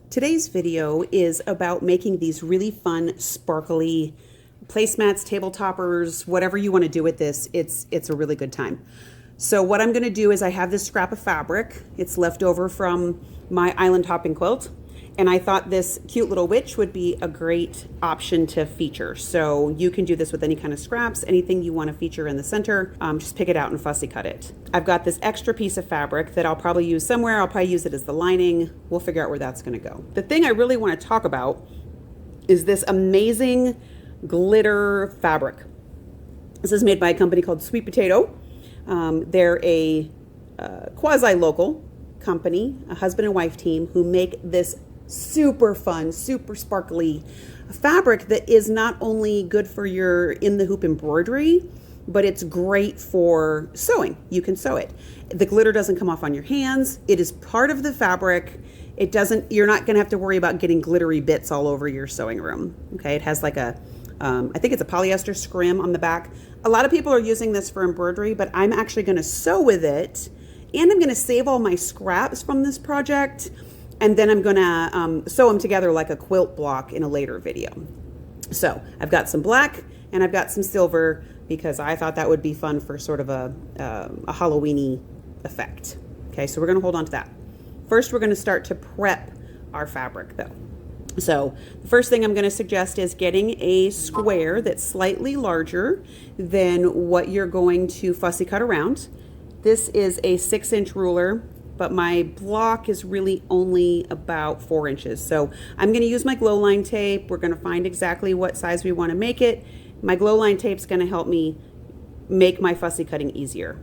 Today's video is about making these really fun, sparkly placemats, table toppers, whatever you want to do with this. It's a really good time. So what I'm going to do is I have this scrap of fabric. It's left over from my island hopping quilt. And I thought this cute little witch would be a great option to feature. So you can do this with any kind of scraps, anything you want to feature in the center, just pick it out and fussy cut it. I've got this extra piece of fabric that I'll probably use somewhere. I'll probably use it as the lining. We'll figure out where that's going to go. The thing I really want to talk about is this amazing glitter fabric. This is made by a company called Sweet Potato. They're a quasi-local company, a husband and wife team who make this super fun, super sparkly fabric that is not only good for your in the hoop embroidery, but it's great for sewing. You can sew it. The glitter doesn't come off on your hands. It is part of the fabric. It doesn't, you're not gonna have to worry about getting glittery bits all over your sewing room. Okay, it has like a, I think it's a polyester scrim on the back. A lot of people are using this for embroidery, but I'm actually gonna sew with it, and I'm gonna save all my scraps from this project, and then I'm gonna sew them together like a quilt block in a later video. So I've got some black and I've got some silver because I thought that would be fun for sort of a Halloween-y effect. Okay, so we're gonna hold on to that. First, we're gonna start to prep our fabric though. So the first thing I'm gonna suggest is getting a square that's slightly larger than what you're going to fussy cut around. This is a 6-inch ruler, but my block is really only about 4 inches. So I'm gonna use my glow line tape. We're gonna find exactly what size we wanna make it. My glow line tape's gonna help me make my fussy cutting easier.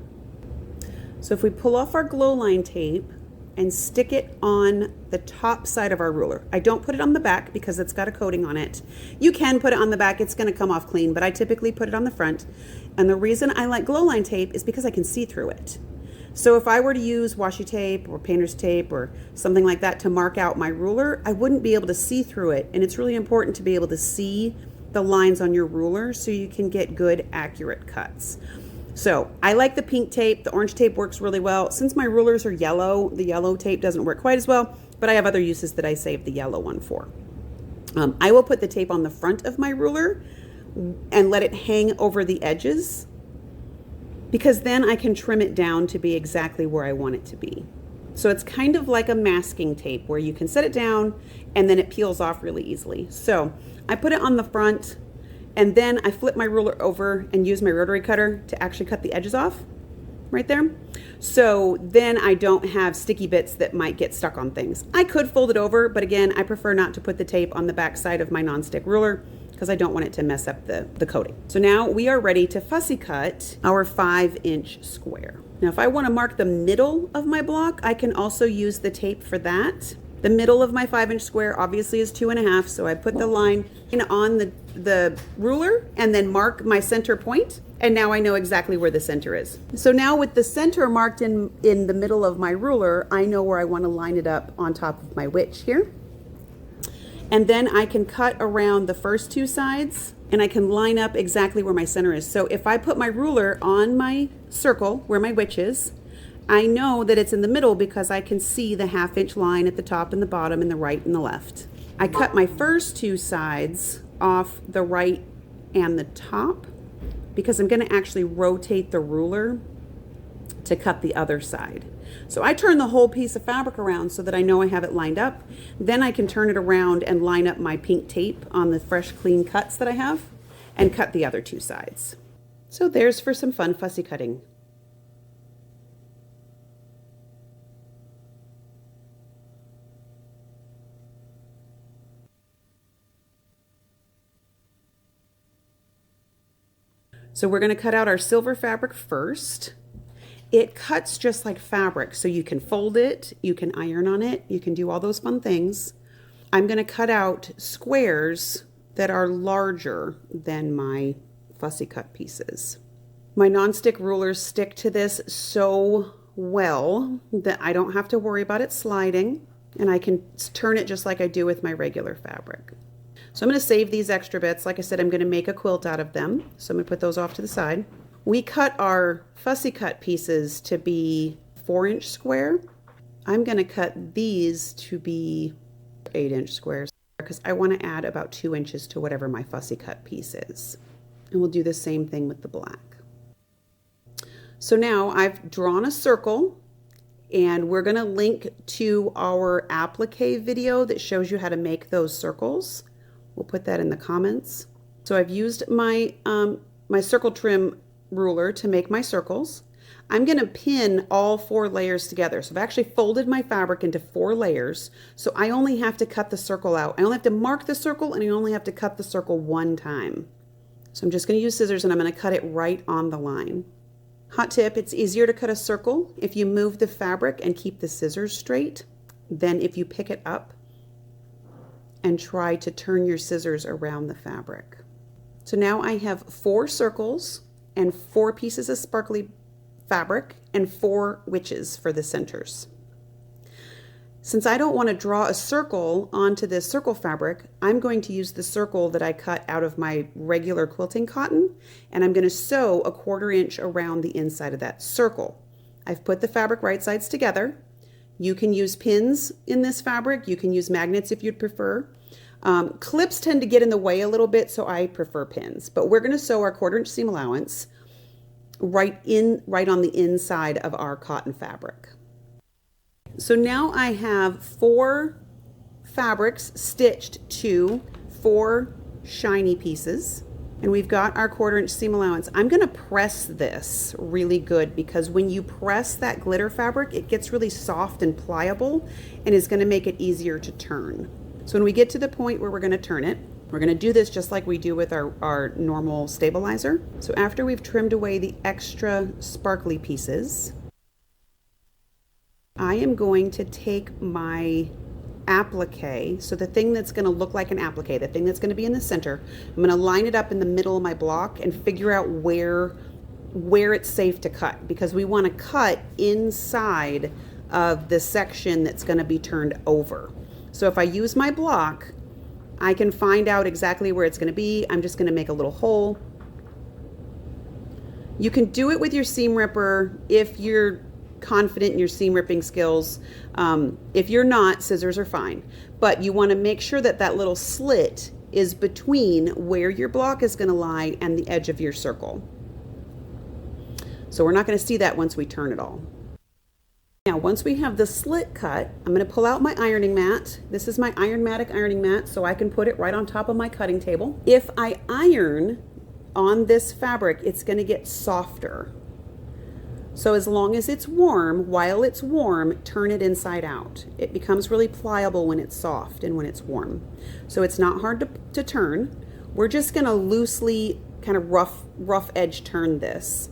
So if we pull off our glow line tape and stick it on the top side of our ruler. I don't put it on the back because it's got a coating on it. You can put it on the back, it's gonna come off clean, but I typically put it on the front. And the reason I like glow line tape is because I can see through it. So if I were to use washi tape or painter's tape or something like that to mark out my ruler, I wouldn't be able to see through it. And it's really important to be able to see the lines on your ruler so you can get good, accurate cuts. So I like the pink tape. The orange tape works really well. Since my rulers are yellow, the yellow tape doesn't work quite as well, but I have other uses that I save the yellow one for. I will put the tape on the front of my ruler and let it hang over the edges, because then I can trim it down to be exactly where I want it to be. So it's kind of like a masking tape where you can set it down and then it peels off really easily. So I put it on the front and then I flip my ruler over and use my rotary cutter to actually cut the edges off right there. So then I don't have sticky bits that might get stuck on things. I could fold it over, but again, I prefer not to put the tape on the back side of my nonstick ruler because I don't want it to mess up the coating. So now we are ready to fussy cut our 5-inch square. Now, if I want to mark the middle of my block, I can also use the tape for that. The middle of my 5-inch square obviously is 2.5, so I put the line on the ruler and then mark my center point, and now I know exactly where the center is. So now with the center marked in the middle of my ruler, I know where I want to line it up on top of my witch here. And then I can cut around the first 2 sides and I can line up exactly where my center is. So if I put my ruler on my circle where my witch is, I know that it's in the middle because I can see the 1/2-inch line at the top and the bottom and the right and the left. I cut my first 2 sides off the right and the top because I'm going to actually rotate the ruler to cut the other side. So I turn the whole piece of fabric around so that I know I have it lined up. Then I can turn it around and line up my pink tape on the fresh, clean cuts that I have and cut the other 2 sides. So there's for some fun fussy cutting. So we're going to cut out our silver fabric first. It cuts just like fabric, so you can fold it, you can iron on it, you can do all those fun things. I'm going to cut out squares that are larger than my fussy cut pieces. My nonstick rulers stick to this so well that I don't have to worry about it sliding, and I can turn it just like I do with my regular fabric. So I'm going to save these extra bits. Like I said, I'm going to make a quilt out of them. So I'm going to put those off to the side. We cut our fussy cut pieces to be 4-inch square. I'm going to cut these to be 8-inch squares because I want to add about 2 inches to whatever my fussy cut piece is. And we'll do the same thing with the black. So now I've drawn a circle, and we're going to link to our applique video that shows you how to make those circles. We'll put that in the comments. So I've used my, my circle trim ruler to make my circles. I'm going to pin all 4 layers together. So I've actually folded my fabric into 4 layers. So I only have to cut the circle out. I only have to mark the circle, and I only have to cut the circle 1 time. So I'm just going to use scissors, and I'm going to cut it right on the line. Hot tip, it's easier to cut a circle if you move the fabric and keep the scissors straight than if you pick it up and try to turn your scissors around the fabric. So now I have 4 circles and 4 pieces of sparkly fabric and 4 witches for the centers. Since I don't want to draw a circle onto this circle fabric, I'm going to use the circle that I cut out of my regular quilting cotton, and I'm going to sew a 1/4 inch around the inside of that circle. I've put the fabric right sides together. You can use pins in this fabric. You can use magnets if you'd prefer. Clips tend to get in the way a little bit, so I prefer pins. But we're going to sew our 1/4 inch seam allowance right on the inside of our cotton fabric. So now I have 4 fabrics stitched to 4 shiny pieces, and we've got our 1/4 inch seam allowance. I'm going to press this really good because when you press that glitter fabric, it gets really soft and pliable and is going to make it easier to turn. So when we get to the point where we're going to turn it, we're going to do this just like we do with our normal stabilizer. So after we've trimmed away the extra sparkly pieces, I am going to take my applique, so the thing that's going to look like an applique, the thing that's going to be in the center, I'm going to line it up in the middle of my block and figure out where it's safe to cut, because we want to cut inside of the section that's going to be turned over. So if I use my block, I can find out exactly where it's going to be. I'm just going to make a little hole. You can do it with your seam ripper if you're confident in your seam ripping skills. If you're not, scissors are fine, but you want to make sure that that little slit is between where your block is going to lie and the edge of your circle. So we're not going to see that once we turn it all. Now, once we have the slit cut, I'm going to pull out my ironing mat. This is my Ironmatic ironing mat, so I can put it right on top of my cutting table. If I iron on this fabric, it's going to get softer. So as long as it's warm, while it's warm, turn it inside out. It becomes really pliable when it's soft and when it's warm. So it's not hard to turn. We're just going to loosely kind of rough edge turn this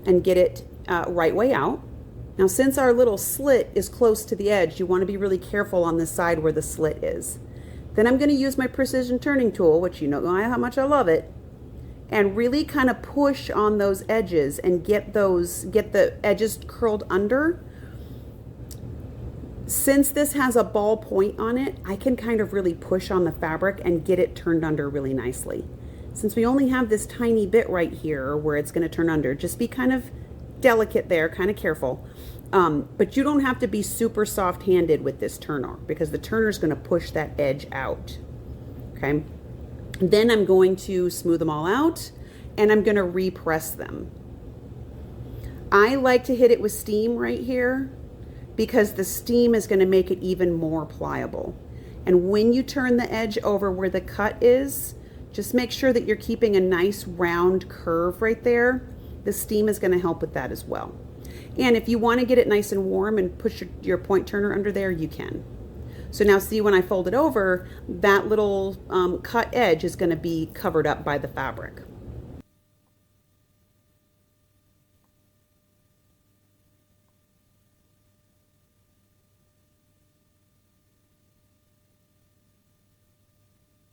and get it right way out. Now, since our little slit is close to the edge, you want to be really careful on the side where the slit is. Then I'm going to use my precision turning tool, which you know how much I love it, and really kind of push on those edges and get the edges curled under. Since this has a ball point on it, I can kind of really push on the fabric and get it turned under really nicely. Since we only have this tiny bit right here where it's going to turn under, just be kind of delicate there, kind of careful. But you don't have to be super soft-handed with this turner because the turner is going to push that edge out. Okay. Then I'm going to smooth them all out and I'm going to repress them. I like to hit it with steam right here because the steam is going to make it even more pliable. And when you turn the edge over where the cut is, just make sure that you're keeping a nice round curve right there. The steam is going to help with that as well. And if you want to get it nice and warm and push your point turner under there, you can. So now see, when I fold it over, that little cut edge is going to be covered up by the fabric.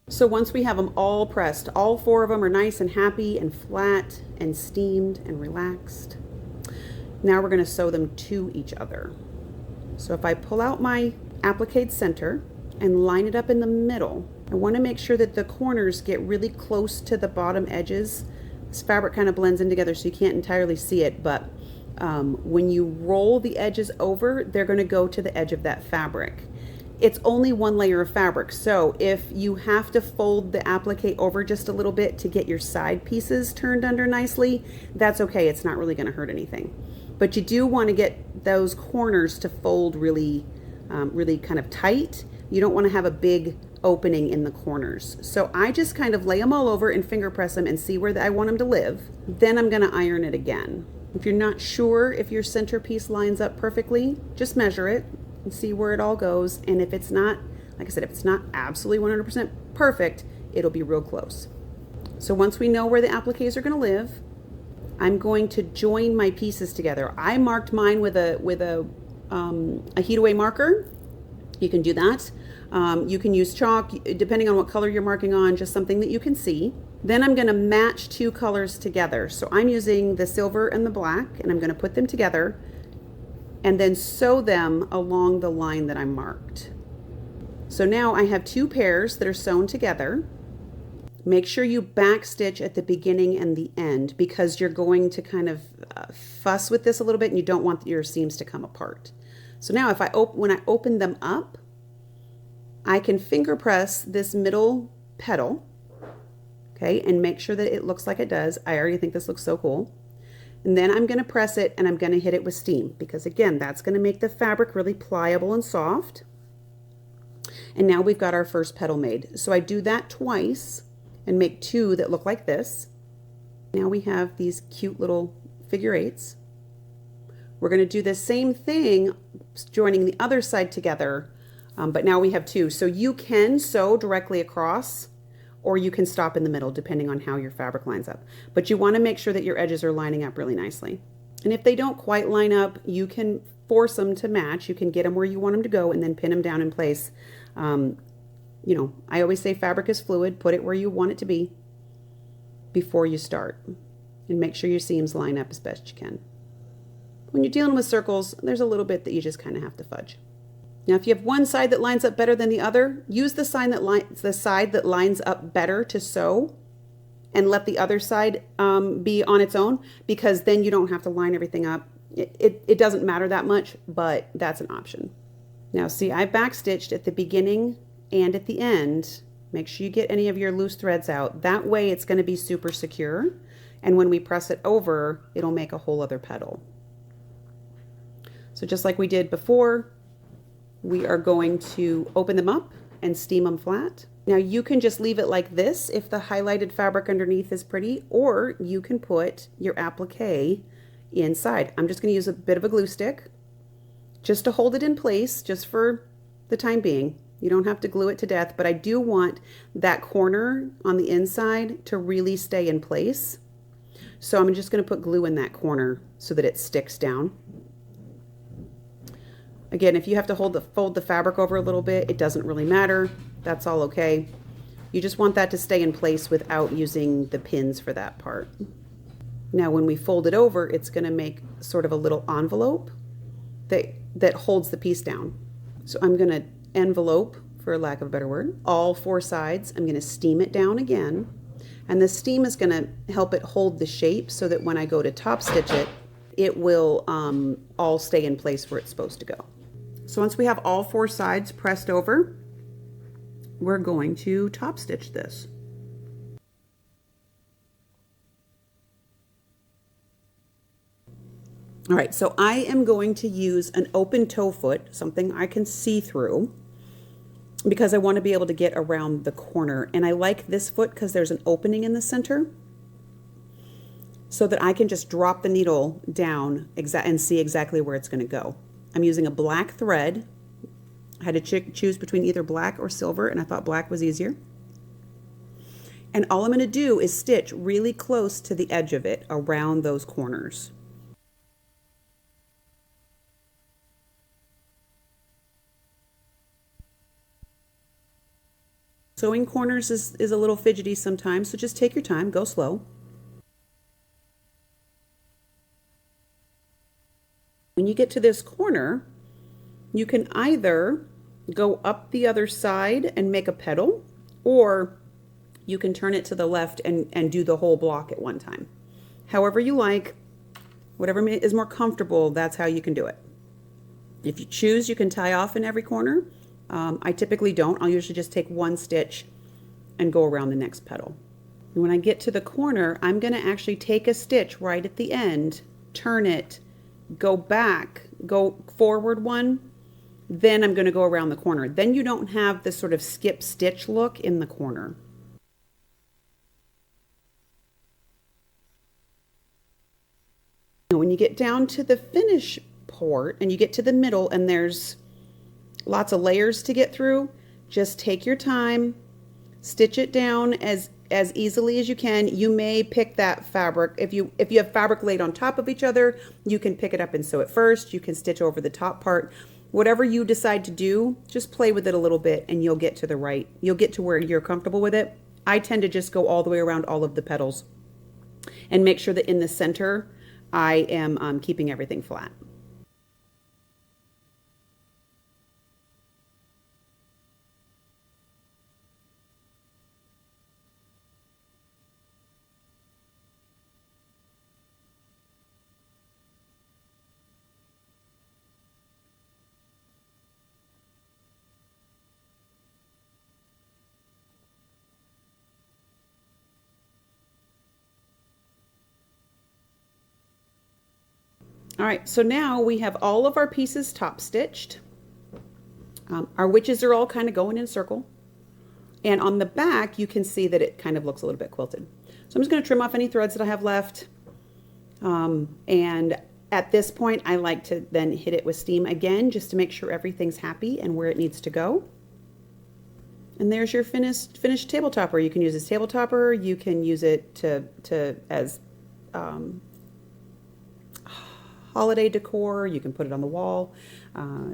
So once we have them all pressed, all 4 of them are nice and happy and flat and steamed and relaxed. Now we're going to sew them to each other. So if I pull out my applique center and line it up in the middle, I want to make sure that the corners get really close to the bottom edges. This fabric kind of blends in together so you can't entirely see it, but when you roll the edges over, they're going to go to the edge of that fabric. it's only one layer of fabric. So if you have to fold the applique over just a little bit to get your side pieces turned under nicely, that's okay. It's not really going to hurt anything. But you do want to get those corners to fold really, really kind of tight. You don't want to have a big opening in the corners. So I just kind of lay them all over and finger press them and see where I want them to live. Then I'm going to iron it again. If you're not sure if your centerpiece lines up perfectly, just measure it and see where it all goes. And if it's not, like I said, if it's not absolutely 100% perfect, it'll be real close. So once we know where the appliques are going to live, I'm going to join my pieces together. I marked mine with a heat away marker. You can do that. You can use chalk, depending on what color you're marking on, just something that you can see. Then I'm going to match two colors together. So I'm using the silver and the black, and I'm going to put them together and then sew them along the line that I marked. So now I have two pairs that are sewn together. Make sure you backstitch at the beginning and the end, because you're going to kind of fuss with this a little bit and you don't want your seams to come apart. So now when I open them up, I can finger press this middle petal, okay, and make sure that it looks like it does. I already think this looks so cool. And then I'm going to press it and I'm going to hit it with steam, because again, that's going to make the fabric really pliable and soft. And now we've got our first petal made. So I do that twice and make two that look like this. Now we have these cute little figure eights. We're going to do the same thing, joining the other side together, but now we have two. So you can sew directly across, or you can stop in the middle depending on how your fabric lines up. But you want to make sure that your edges are lining up really nicely. And if they don't quite line up, you can force them to match. You can get them where you want them to go and then pin them down in place. You know, I always say fabric is fluid. Put it where you want it to be before you start. And make sure your seams line up as best you can. When you're dealing with circles, there's a little bit that you just kind of have to fudge. Now, if you have one side that lines up better than the other, use the side that lines up better to sew, and let the other side be on its own, because then you don't have to line everything up. It doesn't matter that much, but that's an option. Now, see, I backstitched at the beginning and at the end. Make sure you get any of your loose threads out. That way it's going to be super secure, and when we press it over, it'll make a whole other petal. So just like we did before, we are going to open them up and steam them flat. Now you can just leave it like this if the highlighted fabric underneath is pretty, or you can put your applique inside. I'm just going to use a bit of a glue stick just to hold it in place, just for the time being. You don't have to glue it to death, but I do want that corner on the inside to really stay in place. So I'm just going to put glue in that corner so that it sticks down. Again, if you have to fold the fabric over a little bit, it doesn't really matter. That's all okay. You just want that to stay in place without using the pins for that part. Now, when we fold it over, it's going to make sort of a little envelope that holds the piece down. So I'm going to envelope, for lack of a better word, all four sides. I'm going to steam it down again. And the steam is going to help it hold the shape so that when I go to top stitch it, it will all stay in place where it's supposed to go. So once we have all four sides pressed over, we're going to top stitch this. All right, so I am going to use an open toe foot, something I can see through, because I want to be able to get around the corner. And I like this foot because there's an opening in the center, so that I can just drop the needle down and see exactly where it's going to go. I'm using a black thread. I had to choose between either black or silver, and I thought black was easier. And all I'm going to do is stitch really close to the edge of it around those corners. Sewing corners is a little fidgety sometimes, so just take your time, go slow. When you get to this corner, you can either go up the other side and make a petal, or you can turn it to the left and do the whole block at one time. However you like, whatever is more comfortable, that's how you can do it. If you choose, you can tie off in every corner. I typically don't. I'll usually just take one stitch and go around the next petal. And when I get to the corner, I'm going to actually take a stitch right at the end, turn it, go back, go forward one, then I'm going to go around the corner. Then you don't have this sort of skip stitch look in the corner. When you get down to the finish part and you get to the middle and there's lots of layers to get through, just take your time, stitch it down as easily as you can. You may pick that fabric. If you have fabric laid on top of each other, you can pick it up and sew it first. You can stitch over the top part. Whatever you decide to do, just play with it a little bit and you'll get to where you're comfortable with it. I tend to just go all the way around all of the petals and make sure that in the center I am keeping everything flat. All right, so now we have all of our pieces top stitched. Our witches are all kind of going in a circle. And on the back, you can see that it kind of looks a little bit quilted. So I'm just going to trim off any threads that I have left. And at this point, I like to then hit it with steam again, just to make sure everything's happy and where it needs to go. And there's your finished table topper. You can use this table topper. You can use it as holiday decor. You can put it on the wall.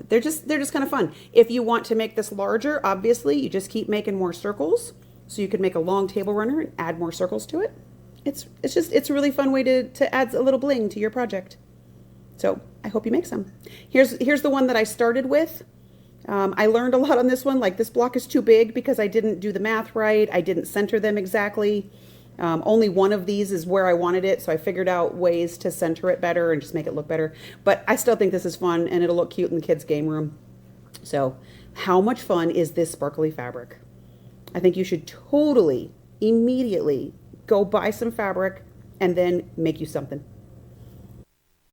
They're just kind of fun. If you want to make this larger, obviously you just keep making more circles. So you could make a long table runner and add more circles to it. It's a really fun way to add a little bling to your project. So I hope you make some. Here's the one that I started with. I learned a lot on this one. Like, this block is too big because I didn't do the math right. I didn't center them exactly. Only one of these is where I wanted it, so I figured out ways to center it better and just make it look better. But I still think this is fun, and it'll look cute in the kids' game room. So how much fun is this sparkly fabric? I think you should totally, immediately go buy some fabric and then make you something.